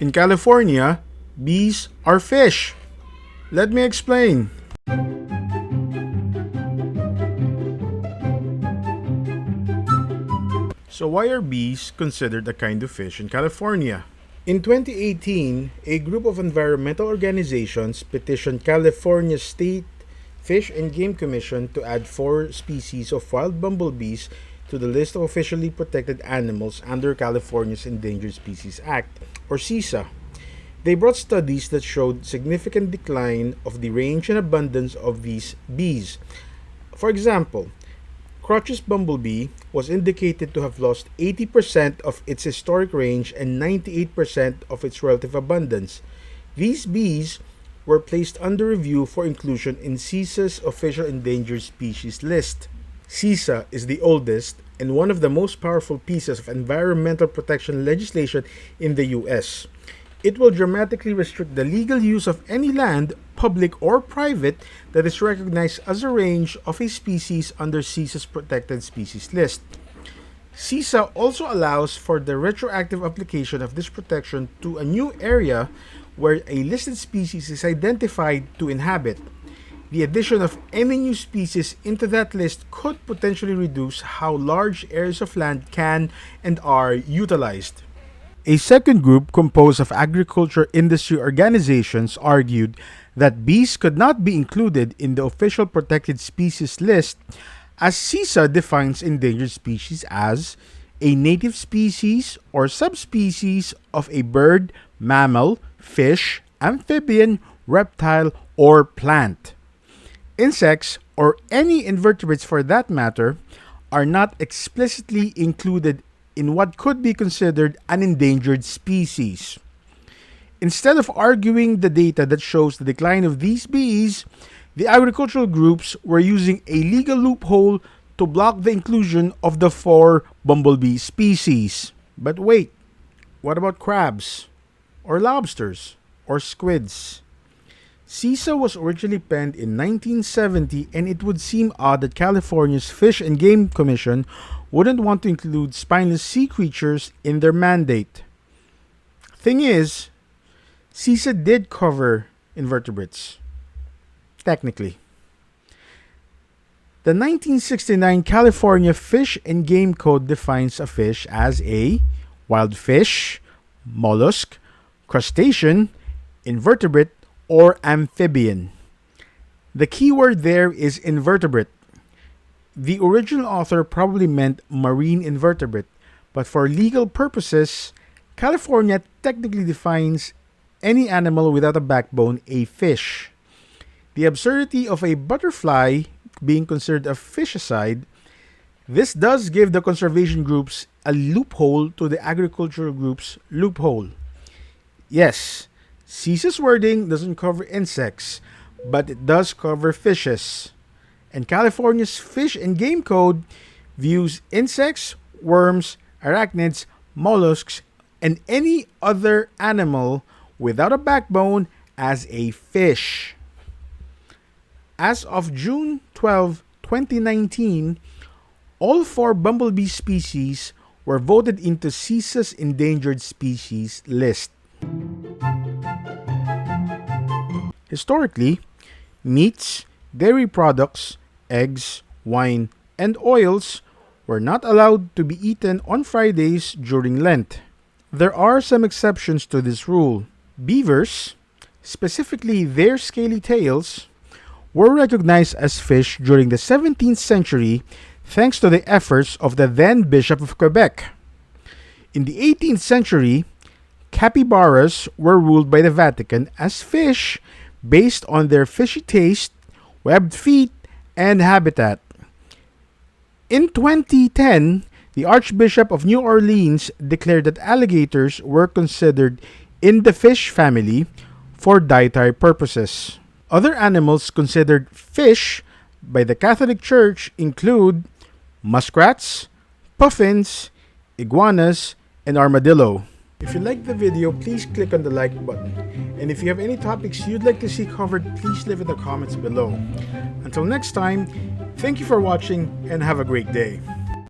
In California, bees are fish. Let me explain. So why are bees considered a kind of fish in California? In 2018, a group of environmental organizations petitioned California's State Fish and Game Commission to add 4 species of wild bumblebees to the list of officially protected animals under California's Endangered Species Act, or CISA. They brought studies that showed significant decline of the range and abundance of these bees. For example, Crotch's bumblebee was indicated to have lost 80% of its historic range and 98% of its relative abundance. These bees were placed under review for inclusion in CISA's official endangered species list. CISA is the oldest and one of the most powerful pieces of environmental protection legislation in the U.S. It will dramatically restrict the legal use of any land, public or private, that is recognized as a range of a species under CISA's protected species list. CISA also allows for the retroactive application of this protection to a new area where a listed species is identified to inhabit. The addition of any new species into that list could potentially reduce how large areas of land can and are utilized. A second group composed of agriculture industry organizations argued that bees could not be included in the official protected species list, as CISA defines endangered species as a native species or subspecies of a bird, mammal, fish, amphibian, reptile, or plant. Insects, or any invertebrates for that matter, are not explicitly included in what could be considered an endangered species. Instead of arguing the data that shows the decline of these bees, the agricultural groups were using a legal loophole to block the inclusion of the 4 bumblebee species. But wait, what about crabs? Or lobsters? Or squids? CISA was originally penned in 1970, and it would seem odd that California's Fish and Game Commission wouldn't want to include spineless sea creatures in their mandate. Thing is, CISA did cover invertebrates. Technically. The 1969 California Fish and Game Code defines a fish as a wild fish, mollusk, crustacean, invertebrate, or amphibian. The key word there is invertebrate. The original author probably meant marine invertebrate, but for legal purposes, California technically defines any animal without a backbone a fish. The absurdity of a butterfly being considered a fish aside, this does give the conservation groups a loophole to the agricultural groups' loophole. Yes, CISA's wording doesn't cover insects, but it does cover fishes. And California's Fish and Game Code views insects, worms, arachnids, mollusks, and any other animal without a backbone as a fish. As of June 12, 2019, all 4 bumblebee species were voted into CISA's endangered species list. Historically, meats, dairy products, eggs, wine, and oils were not allowed to be eaten on Fridays during Lent. There are some exceptions to this rule. Beavers, specifically their scaly tails, were recognized as fish during the 17th century thanks to the efforts of the then Bishop of Quebec. In the 18th century, capybaras were ruled by the Vatican as fish based on their fishy taste, webbed feet, and habitat. In 2010, the Archbishop of New Orleans declared that alligators were considered in the fish family for dietary purposes. Other animals considered fish by the Catholic Church include muskrats, puffins, iguanas, and armadillo. If you liked the video, please click on the like button. And if you have any topics you'd like to see covered, please leave in the comments below. Until next time, thank you for watching and have a great day.